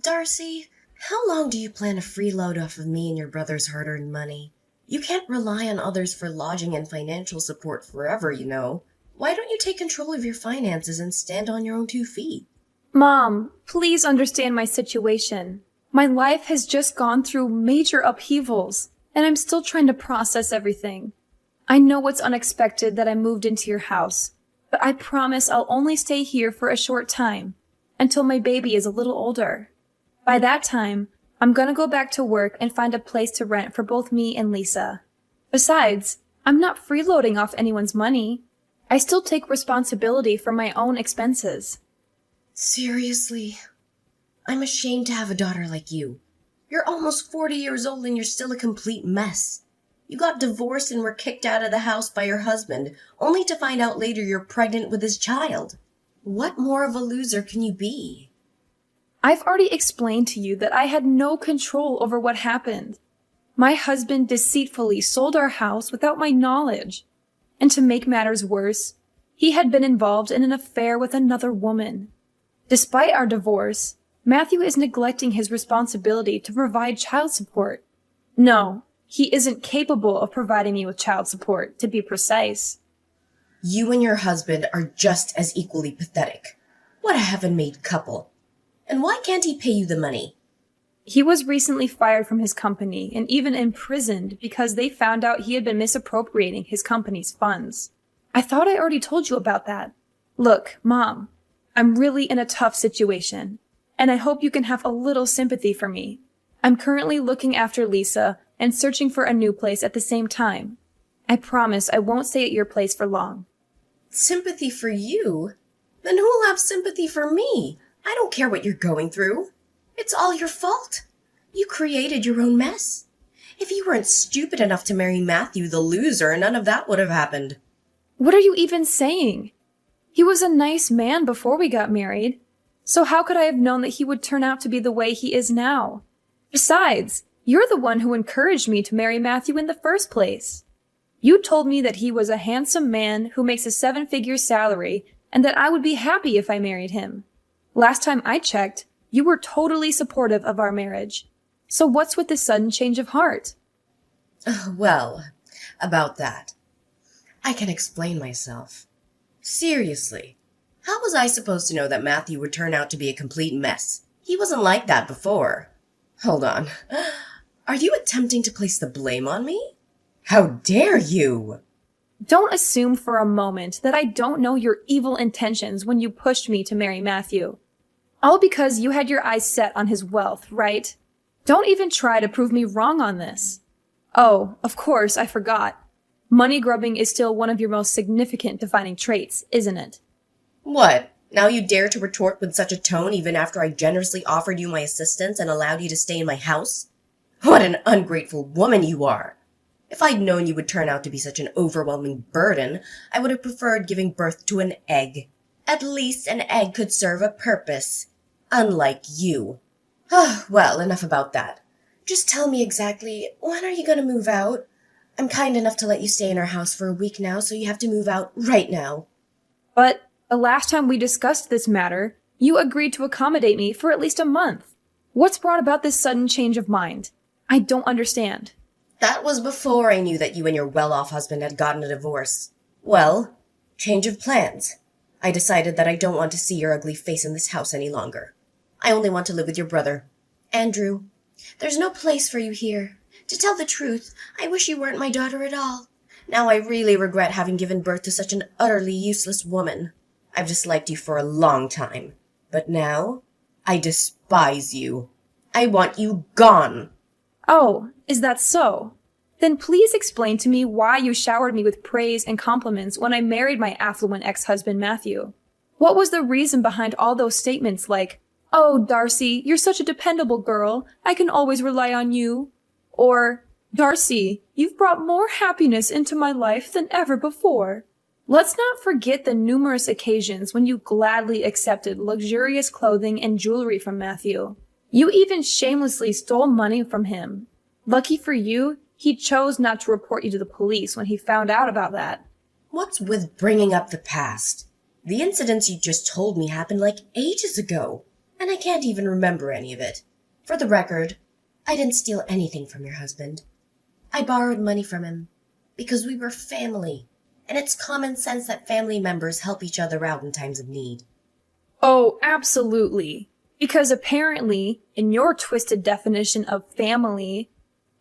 Darcy, how long do you plan to freeload off of me and your brother's hard-earned money? You can't rely on others for lodging and financial support forever, you know. Why don't you take control of your finances and stand on your own 2 feet? Mom, please understand my situation. My life has just gone through major upheavals, and I'm still trying to process everything. I know it's unexpected that I moved into your house, but I promise I'll only stay here for a short time, until my baby is a little older. By that time, I'm gonna go back to work and find a place to rent for both me and Lisa. Besides, I'm not freeloading off anyone's money. I still take responsibility for my own expenses. Seriously? I'm ashamed to have a daughter like you. You're almost 40 years old and you're still a complete mess. You got divorced and were kicked out of the house by your husband, only to find out later you're pregnant with his child. What more of a loser can you be? I've already explained to you that I had no control over what happened. My husband deceitfully sold our house without my knowledge. And to make matters worse, he had been involved in an affair with another woman. Despite our divorce, Matthew is neglecting his responsibility to provide child support. No, he isn't capable of providing me with child support, to be precise. You and your husband are just as equally pathetic. What a heaven-made couple. And why can't he pay you the money? He was recently fired from his company and even imprisoned because they found out he had been misappropriating his company's funds. I thought I already told you about that. Look, Mom, I'm really in a tough situation, and I hope you can have a little sympathy for me. I'm currently looking after Lisa and searching for a new place at the same time. I promise I won't stay at your place for long. Sympathy for you? Then who'll have sympathy for me? I don't care what you're going through. It's all your fault. You created your own mess. If you weren't stupid enough to marry Matthew the loser, none of that would have happened. What are you even saying? He was a nice man before we got married. So how could I have known that he would turn out to be the way he is now? Besides, you're the one who encouraged me to marry Matthew in the first place. You told me that he was a handsome man who makes a 7-figure salary and that I would be happy if I married him. Last time I checked, you were totally supportive of our marriage. So what's with this sudden change of heart? Well, about that. I can explain myself. Seriously, how was I supposed to know that Matthew would turn out to be a complete mess? He wasn't like that before. Hold on. Are you attempting to place the blame on me? How dare you? Don't assume for a moment that I don't know your evil intentions when you pushed me to marry Matthew. All because you had your eyes set on his wealth, right? Don't even try to prove me wrong on this. Oh, of course, I forgot. Money grubbing is still one of your most significant defining traits, isn't it? What? Now you dare to retort with such a tone even after I generously offered you my assistance and allowed you to stay in my house? What an ungrateful woman you are! If I'd known you would turn out to be such an overwhelming burden, I would have preferred giving birth to an egg. At least an egg could serve a purpose. Unlike you. Well, enough about that. Just tell me exactly, when are you going to move out? I'm kind enough to let you stay in our house for a week now, so you have to move out right now. But the last time we discussed this matter, you agreed to accommodate me for at least a month. What's brought about this sudden change of mind? I don't understand. That was before I knew that you and your well-off husband had gotten a divorce. Well, change of plans. I decided that I don't want to see your ugly face in this house any longer. I only want to live with your brother. Andrew, there's no place for you here. To tell the truth, I wish you weren't my daughter at all. Now I really regret having given birth to such an utterly useless woman. I've disliked you for a long time. But now, I despise you. I want you gone. Oh, is that so? Then please explain to me why you showered me with praise and compliments when I married my affluent ex-husband Matthew. What was the reason behind all those statements like, "Oh, Darcy, you're such a dependable girl. I can always rely on you." Or, "Darcy, you've brought more happiness into my life than ever before." Let's not forget the numerous occasions when you gladly accepted luxurious clothing and jewelry from Matthew. You even shamelessly stole money from him. Lucky for you, he chose not to report you to the police when he found out about that. What's with bringing up the past? The incidents you just told me happened like ages ago. And I can't even remember any of it. For the record, I didn't steal anything from your husband. I borrowed money from him because we were family, and it's common sense that family members help each other out in times of need. Oh, absolutely. Because apparently, in your twisted definition of family,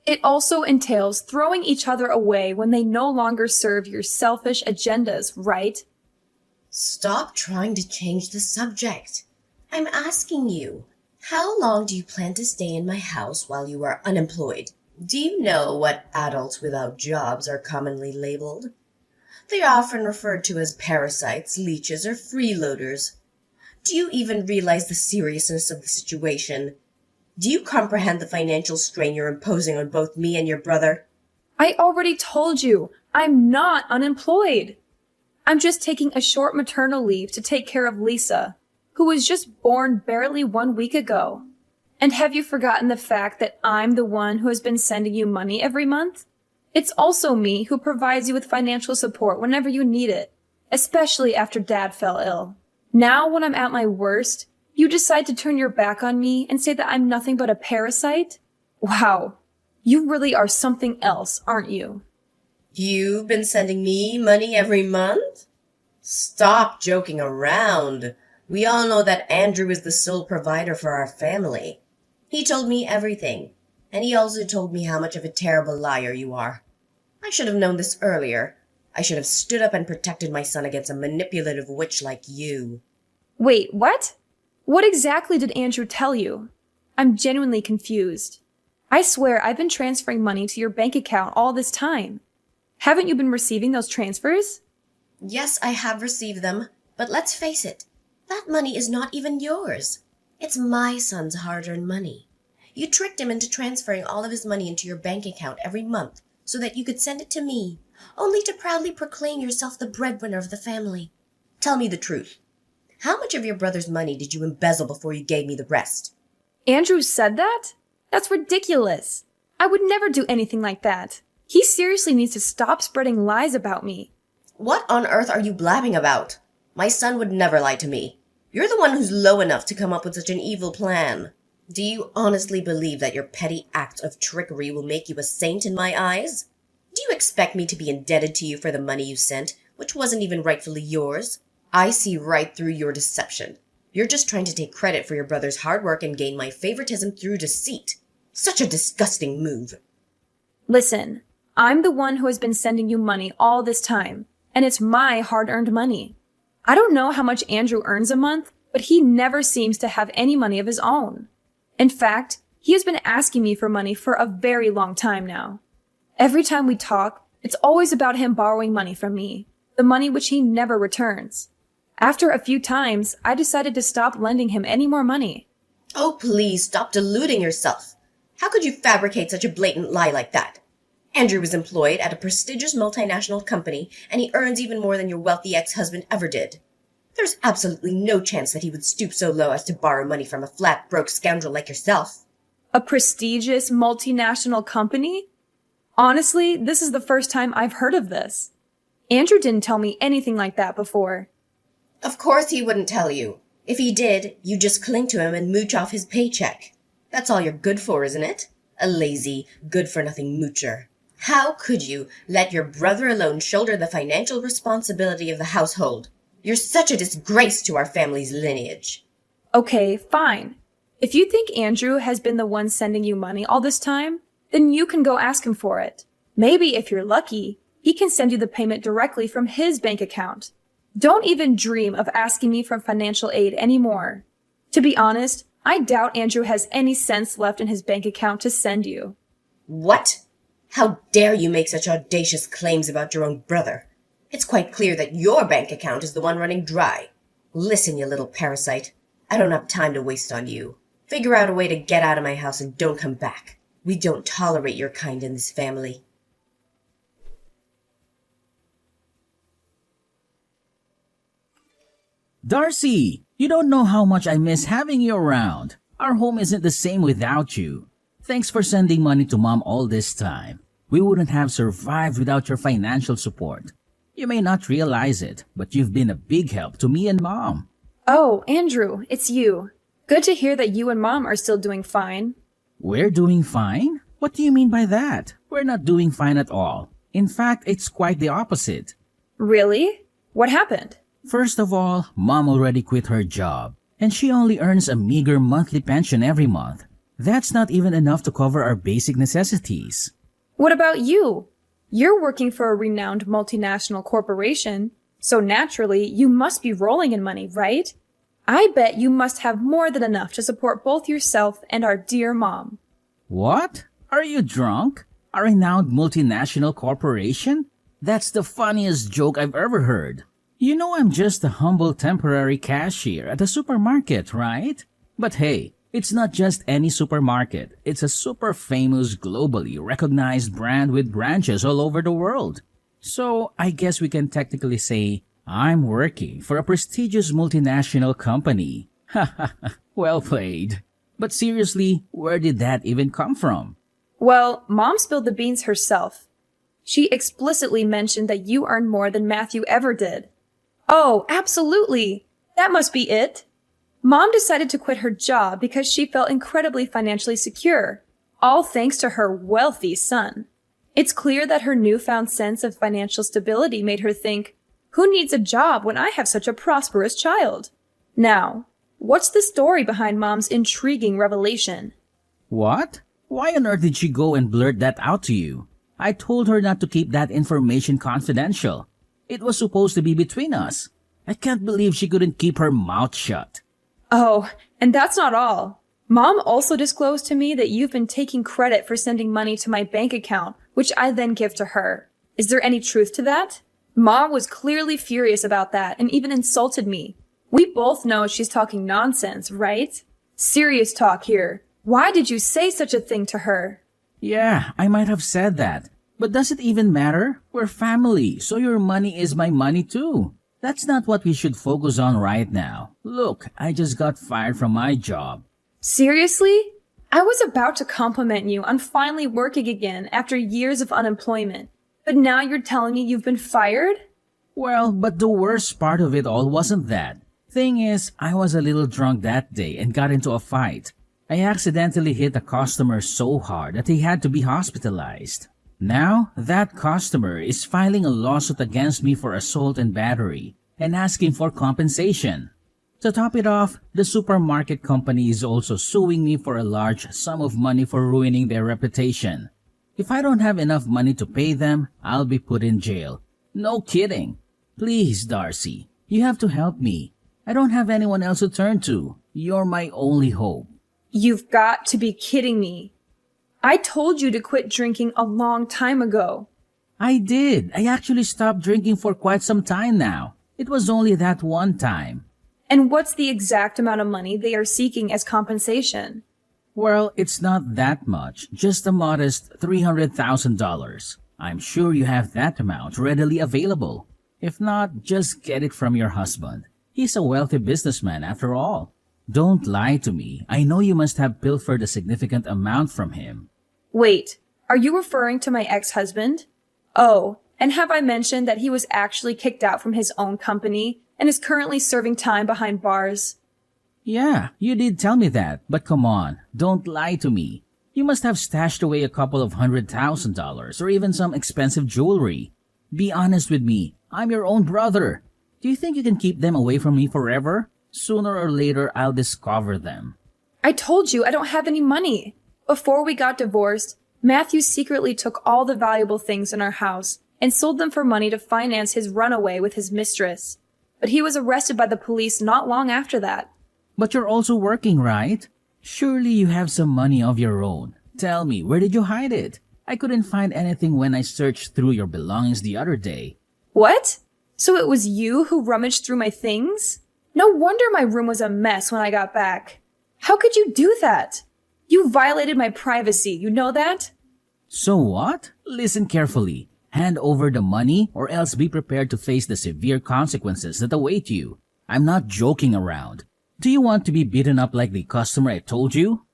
it also entails throwing each other away when they no longer serve your selfish agendas, right? Stop trying to change the subject. I'm asking you, how long do you plan to stay in my house while you are unemployed? Do you know what adults without jobs are commonly labeled? They are often referred to as parasites, leeches, or freeloaders. Do you even realize the seriousness of the situation? Do you comprehend the financial strain you're imposing on both me and your brother? I already told you, I'm not unemployed. I'm just taking a short maternal leave to take care of Lisa, who was just born barely 1 week ago. And have you forgotten the fact that I'm the one who has been sending you money every month? It's also me who provides you with financial support whenever you need it, especially after Dad fell ill. Now, when I'm at my worst, you decide to turn your back on me and say that I'm nothing but a parasite? Wow, you really are something else, aren't you? You've been sending me money every month? Stop joking around. We all know that Andrew is the sole provider for our family. He told me everything, and he also told me how much of a terrible liar you are. I should have known this earlier. I should have stood up and protected my son against a manipulative witch like you. Wait, what? What exactly did Andrew tell you? I'm genuinely confused. I swear I've been transferring money to your bank account all this time. Haven't you been receiving those transfers? Yes, I have received them, but let's face it, that money is not even yours. It's my son's hard-earned money. You tricked him into transferring all of his money into your bank account every month so that you could send it to me, only to proudly proclaim yourself the breadwinner of the family. Tell me the truth. How much of your brother's money did you embezzle before you gave me the rest? Andrew said that? That's ridiculous. I would never do anything like that. He seriously needs to stop spreading lies about me. What on earth are you blabbing about? My son would never lie to me. You're the one who's low enough to come up with such an evil plan. Do you honestly believe that your petty acts of trickery will make you a saint in my eyes? Do you expect me to be indebted to you for the money you sent, which wasn't even rightfully yours? I see right through your deception. You're just trying to take credit for your brother's hard work and gain my favoritism through deceit. Such a disgusting move. Listen, I'm the one who has been sending you money all this time, and it's my hard-earned money. I don't know how much Andrew earns a month, but he never seems to have any money of his own. In fact, he has been asking me for money for a very long time now. Every time we talk, it's always about him borrowing money from me, the money which he never returns. After a few times, I decided to stop lending him any more money. Oh, please stop deluding yourself. How could you fabricate such a blatant lie like that? Andrew is employed at a prestigious multinational company, and he earns even more than your wealthy ex-husband ever did. There's absolutely no chance that he would stoop so low as to borrow money from a flat, broke scoundrel like yourself. A prestigious multinational company? Honestly, this is the first time I've heard of this. Andrew didn't tell me anything like that before. Of course he wouldn't tell you. If he did, you'd just cling to him and mooch off his paycheck. That's all you're good for, isn't it? A lazy, good-for-nothing moocher. How could you let your brother alone shoulder the financial responsibility of the household? You're such a disgrace to our family's lineage. Okay, fine. If you think Andrew has been the one sending you money all this time, then you can go ask him for it. Maybe if you're lucky, he can send you the payment directly from his bank account. Don't even dream of asking me for financial aid anymore. To be honest, I doubt Andrew has any cents left in his bank account to send you. What? How dare you make such audacious claims about your own brother? It's quite clear that your bank account is the one running dry. Listen, you little parasite. I don't have time to waste on you. Figure out a way to get out of my house and don't come back. We don't tolerate your kind in this family. Darcy, you don't know how much I miss having you around. Our home isn't the same without you. Thanks for sending money to Mom all this time. We wouldn't have survived without your financial support. You may not realize it, but you've been a big help to me and Mom. Oh, Andrew, it's you. Good to hear that you and Mom are still doing fine. We're doing fine? What do you mean by that? We're not doing fine at all. In fact, it's quite the opposite. Really? What happened? First of all, Mom already quit her job, and she only earns a meager monthly pension every month. That's not even enough to cover our basic necessities. What about you? You're working for a renowned multinational corporation, so naturally you must be rolling in money, right? I bet you must have more than enough to support both yourself and our dear Mom. What? Are you drunk? A renowned multinational corporation? That's the funniest joke I've ever heard. You know I'm just a humble temporary cashier at a supermarket, right? But hey, it's not just any supermarket. It's a super famous, globally recognized brand with branches all over the world. So I guess we can technically say I'm working for a prestigious multinational company. Ha ha ha, well played. But seriously, where did that even come from? Well, Mom spilled the beans herself. She explicitly mentioned that you earn more than Matthew ever did. Oh, absolutely. That must be it. Mom decided to quit her job because she felt incredibly financially secure, all thanks to her wealthy son. It's clear that her newfound sense of financial stability made her think, who needs a job when I have such a prosperous child? Now, what's the story behind Mom's intriguing revelation? What? Why on earth did she go and blurt that out to you? I told her not to keep that information confidential. It was supposed to be between us. I can't believe she couldn't keep her mouth shut. Oh, and that's not all. Mom also disclosed to me that you've been taking credit for sending money to my bank account, which I then give to her. Is there any truth to that? Mom was clearly furious about that and even insulted me. We both know she's talking nonsense, right? Serious talk here. Why did you say such a thing to her? Yeah, I might have said that. But does it even matter? We're family, so your money is my money too. That's not what we should focus on right now. Look, I just got fired from my job. Seriously? I was about to compliment you on finally working again after years of unemployment. But now you're telling me you've been fired? Well, but the worst part of it all wasn't that. Thing is, I was a little drunk that day and got into a fight. I accidentally hit a customer so hard that he had to be hospitalized. Now, that customer is filing a lawsuit against me for assault and battery and asking for compensation. To top it off, the supermarket company is also suing me for a large sum of money for ruining their reputation. If I don't have enough money to pay them, I'll be put in jail. No kidding. Please, Darcy, you have to help me. I don't have anyone else to turn to. You're my only hope. You've got to be kidding me. I told you to quit drinking a long time ago. I did. I actually stopped drinking for quite some time now. It was only that one time. And what's the exact amount of money they are seeking as compensation? Well, it's not that much, just a modest $300,000. I'm sure you have that amount readily available. If not, just get it from your husband. He's a wealthy businessman after all. Don't lie to me. I know you must have pilfered a significant amount from him. Wait, are you referring to my ex-husband? Oh, and have I mentioned that he was actually kicked out from his own company and is currently serving time behind bars? Yeah, you did tell me that, but come on, don't lie to me. You must have stashed away a couple of $100,000 or even some expensive jewelry. Be honest with me, I'm your own brother. Do you think you can keep them away from me forever? Sooner or later, I'll discover them. I told you I don't have any money. Before we got divorced, Matthew secretly took all the valuable things in our house and sold them for money to finance his runaway with his mistress. But he was arrested by the police not long after that. But you're also working, right? Surely you have some money of your own. Tell me, where did you hide it? I couldn't find anything when I searched through your belongings the other day. What? So it was you who rummaged through my things? No wonder my room was a mess when I got back. How could you do that? You violated my privacy, you know that? So what? Listen carefully. Hand over the money or else be prepared to face the severe consequences that await you. I'm not joking around. Do you want to be beaten up like the customer I told you?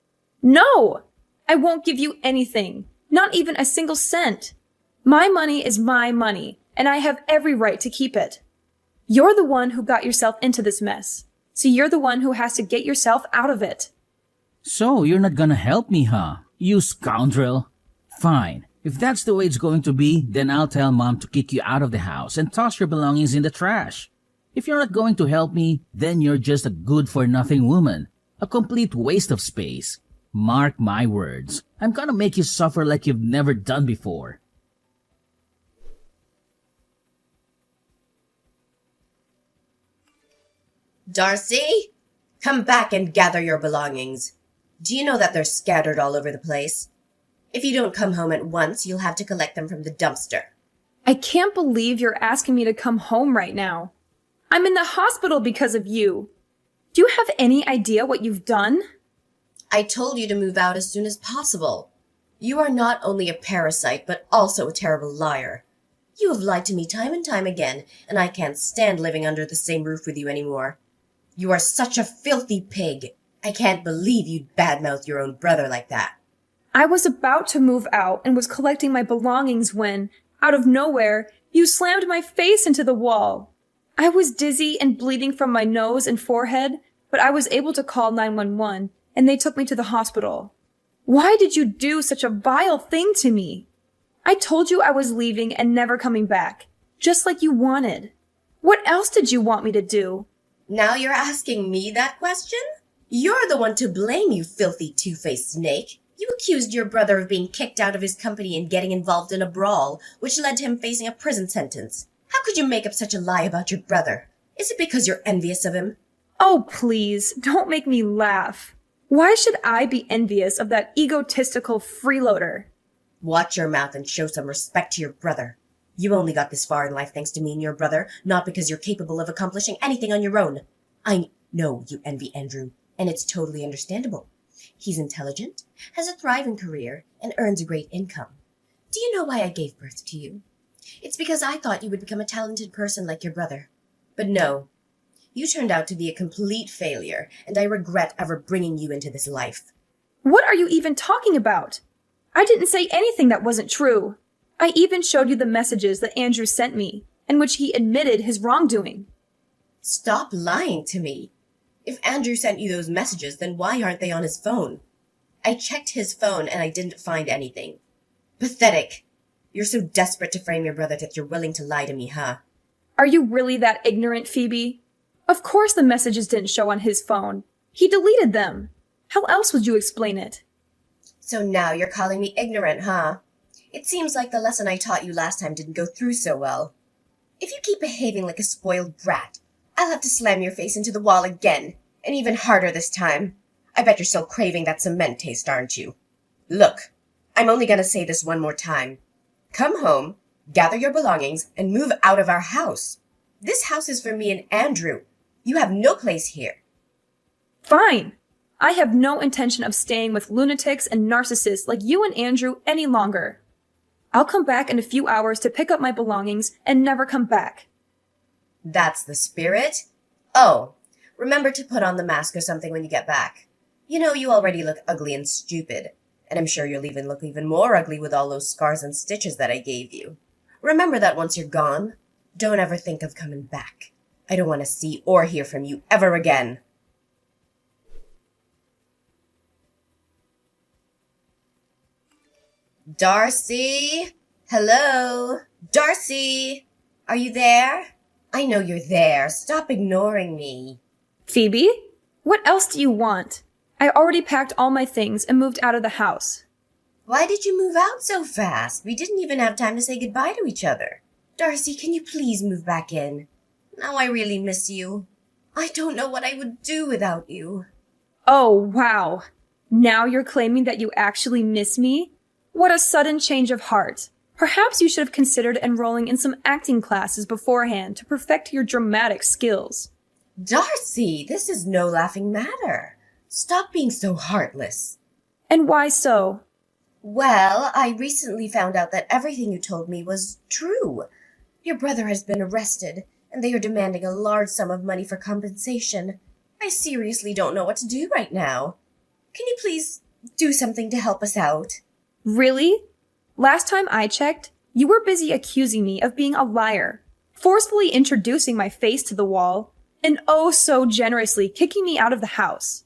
No! I won't give you anything. Not even a single cent. My money is my money, and I have every right to keep it. You're the one who got yourself into this mess. So you're the one who has to get yourself out of it. So, you're not gonna help me, huh? You scoundrel. Fine. If that's the way it's going to be, then I'll tell Mom to kick you out of the house and toss your belongings in the trash. If you're not going to help me, then you're just a good-for-nothing woman. A complete waste of space. Mark my words. I'm gonna make you suffer like you've never done before. Darcy, come back and gather your belongings. Do you know that they're scattered all over the place? If you don't come home at once, you'll have to collect them from the dumpster. I can't believe you're asking me to come home right now. I'm in the hospital because of you. Do you have any idea what you've done? I told you to move out as soon as possible. You are not only a parasite, but also a terrible liar. You have lied to me time and time again, and I can't stand living under the same roof with you anymore. You are such a filthy pig. I can't believe you'd badmouth your own brother like that. I was about to move out and was collecting my belongings when, out of nowhere, you slammed my face into the wall. I was dizzy and bleeding from my nose and forehead, but I was able to call 911, and they took me to the hospital. Why did you do such a vile thing to me? I told you I was leaving and never coming back, just like you wanted. What else did you want me to do? Now you're asking me that question? You're the one to blame, you filthy two-faced snake. You accused your brother of being kicked out of his company and getting involved in a brawl, which led to him facing a prison sentence. How could you make up such a lie about your brother? Is it because you're envious of him? Oh, please, don't make me laugh. Why should I be envious of that egotistical freeloader? Watch your mouth and show some respect to your brother. You only got this far in life thanks to me and your brother, not because you're capable of accomplishing anything on your own. I know you envy Andrew, and it's totally understandable. He's intelligent, has a thriving career, and earns a great income. Do you know why I gave birth to you? It's because I thought you would become a talented person like your brother. But no, you turned out to be a complete failure, and I regret ever bringing you into this life. What are you even talking about? I didn't say anything that wasn't true. I even showed you the messages that Andrew sent me, in which he admitted his wrongdoing. Stop lying to me. If Andrew sent you those messages, then why aren't they on his phone? I checked his phone and I didn't find anything. Pathetic. You're so desperate to frame your brother that you're willing to lie to me, huh? Are you really that ignorant, Phoebe? Of course the messages didn't show on his phone. He deleted them. How else would you explain it? So now you're calling me ignorant, huh? It seems like the lesson I taught you last time didn't go through so well. If you keep behaving like a spoiled brat, I'll have to slam your face into the wall again, and even harder this time. I bet you're still craving that cement taste, aren't you? Look, I'm only gonna say this one more time. Come home, gather your belongings, and move out of our house. This house is for me and Andrew. You have no place here. Fine. I have no intention of staying with lunatics and narcissists like you and Andrew any longer. I'll come back in a few hours to pick up my belongings and never come back. That's the spirit? Oh, remember to put on the mask or something when you get back. You know, you already look ugly and stupid, and I'm sure you'll even look even more ugly with all those scars and stitches that I gave you. Remember that once you're gone, don't ever think of coming back. I don't want to see or hear from you ever again. Darcy? Hello? Darcy? Are you there? I know you're there. Stop ignoring me. Phoebe? What else do you want? I already packed all my things and moved out of the house. Why did you move out so fast? We didn't even have time to say goodbye to each other. Darcy, can you please move back in? Now I really miss you. I don't know what I would do without you. Oh, wow. Now you're claiming that you actually miss me? What a sudden change of heart. Perhaps you should have considered enrolling in some acting classes beforehand to perfect your dramatic skills. Darcy, this is no laughing matter. Stop being so heartless. And why so? Well, I recently found out that everything you told me was true. Your brother has been arrested, and they are demanding a large sum of money for compensation. I seriously don't know what to do right now. Can you please do something to help us out? Really? Last time I checked, you were busy accusing me of being a liar, forcefully introducing my face to the wall, and oh so generously kicking me out of the house.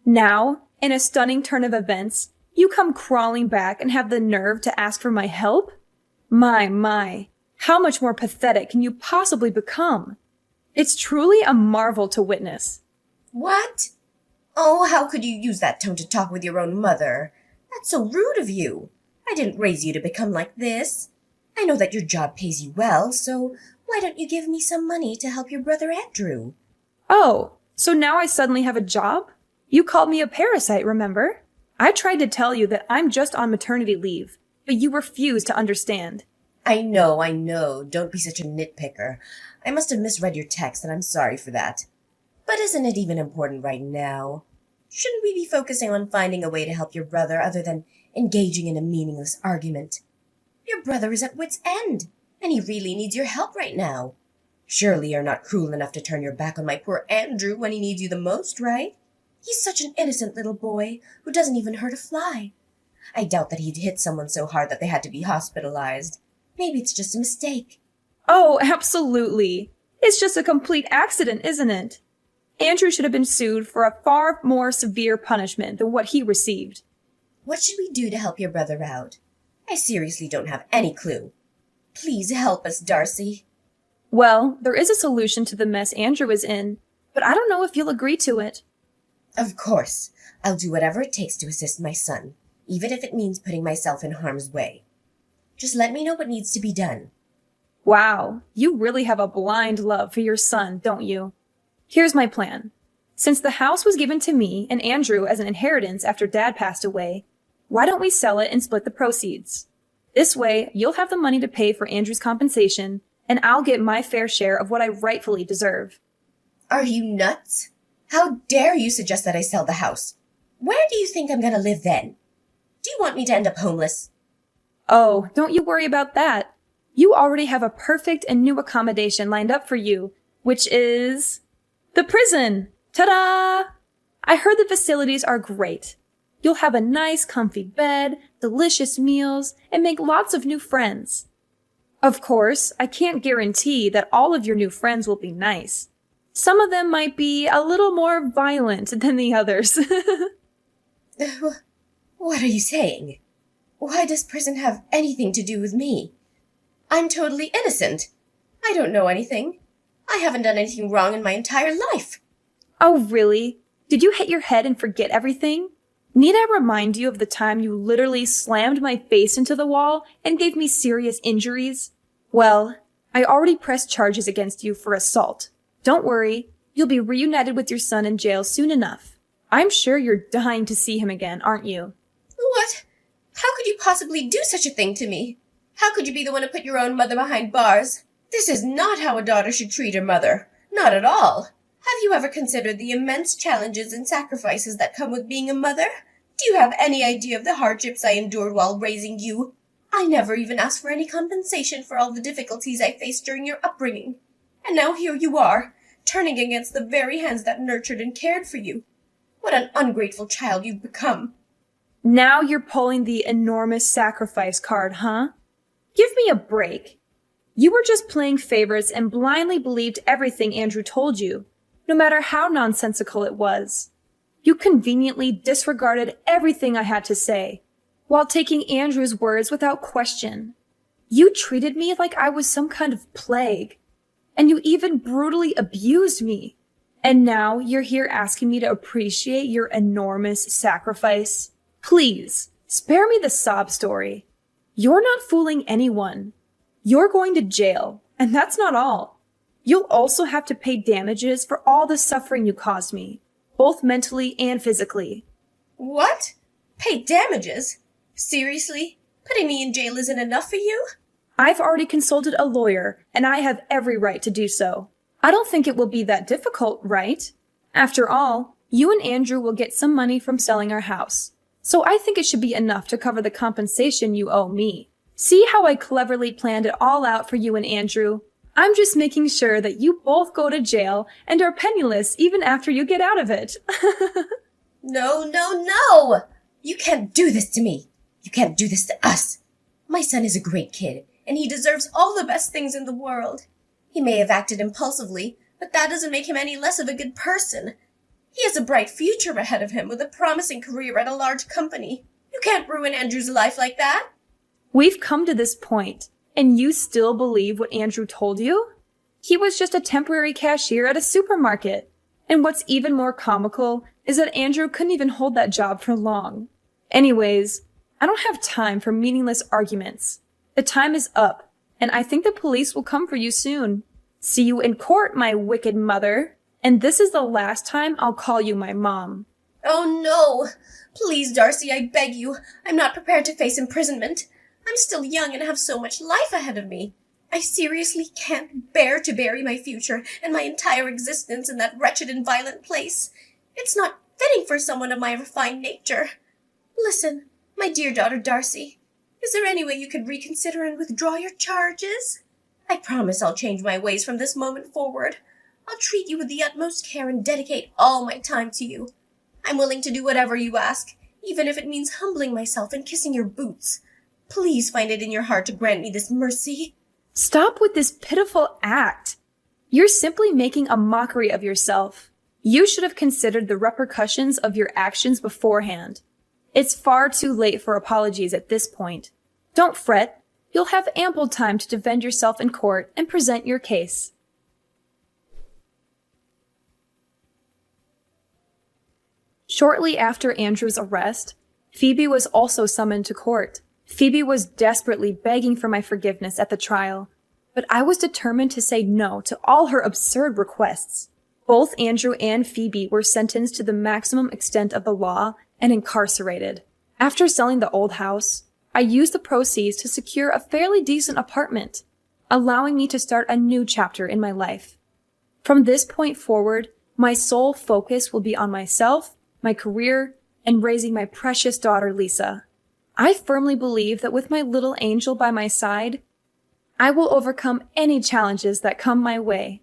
Now, in a stunning turn of events, you come crawling back and have the nerve to ask for my help? My, how much more pathetic can you possibly become? It's truly a marvel to witness. What? Oh, how could you use that tone to talk with your own mother? That's so rude of you. I didn't raise you to become like this. I know that your job pays you well, so why don't you give me some money to help your brother Andrew? Oh, so now I suddenly have a job? You called me a parasite, remember? I tried to tell you that I'm just on maternity leave, but you refused to understand. I know. Don't be such a nitpicker. I must have misread your text, and I'm sorry for that. But isn't it even important right now? Shouldn't we be focusing on finding a way to help your brother other than engaging in a meaningless argument? Your brother is at wit's end, and he really needs your help right now. Surely you're not cruel enough to turn your back on my poor Andrew when he needs you the most, right? He's such an innocent little boy who doesn't even hurt a fly. I doubt that he'd hit someone so hard that they had to be hospitalized. Maybe it's just a mistake. Oh, absolutely. It's just a complete accident, isn't it? Andrew should have been sued for a far more severe punishment than what he received. What should we do to help your brother out? I seriously don't have any clue. Please help us, Darcy. Well, there is a solution to the mess Andrew is in, but I don't know if you'll agree to it. Of course. I'll do whatever it takes to assist my son, even if it means putting myself in harm's way. Just let me know what needs to be done. Wow, you really have a blind love for your son, don't you? Here's my plan. Since the house was given to me and Andrew as an inheritance after Dad passed away, why don't we sell it and split the proceeds? This way, you'll have the money to pay for Andrew's compensation, and I'll get my fair share of what I rightfully deserve. Are you nuts? How dare you suggest that I sell the house? Where do you think I'm going to live then? Do you want me to end up homeless? Oh, don't you worry about that. You already have a perfect and new accommodation lined up for you, which is the prison. Ta-da! I heard the facilities are great. You'll have a nice, comfy bed, delicious meals, and make lots of new friends. Of course, I can't guarantee that all of your new friends will be nice. Some of them might be a little more violent than the others. What are you saying? Why does prison have anything to do with me? I'm totally innocent. I don't know anything. I haven't done anything wrong in my entire life. Oh, really? Did you hit your head and forget everything? Need I remind you of the time you literally slammed my face into the wall and gave me serious injuries? Well, I already pressed charges against you for assault. Don't worry, you'll be reunited with your son in jail soon enough. I'm sure you're dying to see him again, aren't you? What? How could you possibly do such a thing to me? How could you be the one to put your own mother behind bars? This is not how a daughter should treat her mother. Not at all. Have you ever considered the immense challenges and sacrifices that come with being a mother? Do you have any idea of the hardships I endured while raising you? I never even asked for any compensation for all the difficulties I faced during your upbringing. And now here you are, turning against the very hands that nurtured and cared for you. What an ungrateful child you've become. Now you're pulling the enormous sacrifice card, huh? Give me a break. You were just playing favorites and blindly believed everything Andrew told you, no matter how nonsensical it was. You conveniently disregarded everything I had to say, while taking Andrew's words without question. You treated me like I was some kind of plague, and you even brutally abused me. And now you're here asking me to appreciate your enormous sacrifice. Please, spare me the sob story. You're not fooling anyone. You're going to jail, and that's not all. You'll also have to pay damages for all the suffering you caused me, both mentally and physically. What? Pay damages? Seriously? Putting me in jail isn't enough for you? I've already consulted a lawyer, and I have every right to do so. I don't think it will be that difficult, right? After all, you and Andrew will get some money from selling our house. So I think it should be enough to cover the compensation you owe me. See how I cleverly planned it all out for you and Andrew? I'm just making sure that you both go to jail and are penniless even after you get out of it. No! You can't do this to me. You can't do this to us. My son is a great kid, and he deserves all the best things in the world. He may have acted impulsively, but that doesn't make him any less of a good person. He has a bright future ahead of him with a promising career at a large company. You can't ruin Andrew's life like that. We've come to this point, and you still believe what Andrew told you? He was just a temporary cashier at a supermarket. And what's even more comical is that Andrew couldn't even hold that job for long. Anyways, I don't have time for meaningless arguments. The time is up, and I think the police will come for you soon. See you in court, my wicked mother. And this is the last time I'll call you my mom. Oh no! Please, Darcy, I beg you. I'm not prepared to face imprisonment. I'm still young and have so much life ahead of me. I seriously can't bear to bury my future and my entire existence in that wretched and violent place. It's not fitting for someone of my refined nature. Listen, my dear daughter Darcy, is there any way you could reconsider and withdraw your charges? I promise I'll change my ways from this moment forward. I'll treat you with the utmost care and dedicate all my time to you. I'm willing to do whatever you ask, even if it means humbling myself and kissing your boots. Please find it in your heart to grant me this mercy. Stop with this pitiful act. You're simply making a mockery of yourself. You should have considered the repercussions of your actions beforehand. It's far too late for apologies at this point. Don't fret. You'll have ample time to defend yourself in court and present your case. Shortly after Andrew's arrest, Phoebe was also summoned to court. Phoebe was desperately begging for my forgiveness at the trial, but I was determined to say no to all her absurd requests. Both Andrew and Phoebe were sentenced to the maximum extent of the law and incarcerated. After selling the old house, I used the proceeds to secure a fairly decent apartment, allowing me to start a new chapter in my life. From this point forward, my sole focus will be on myself, my career, and raising my precious daughter, Lisa. I firmly believe that with my little angel by my side, I will overcome any challenges that come my way.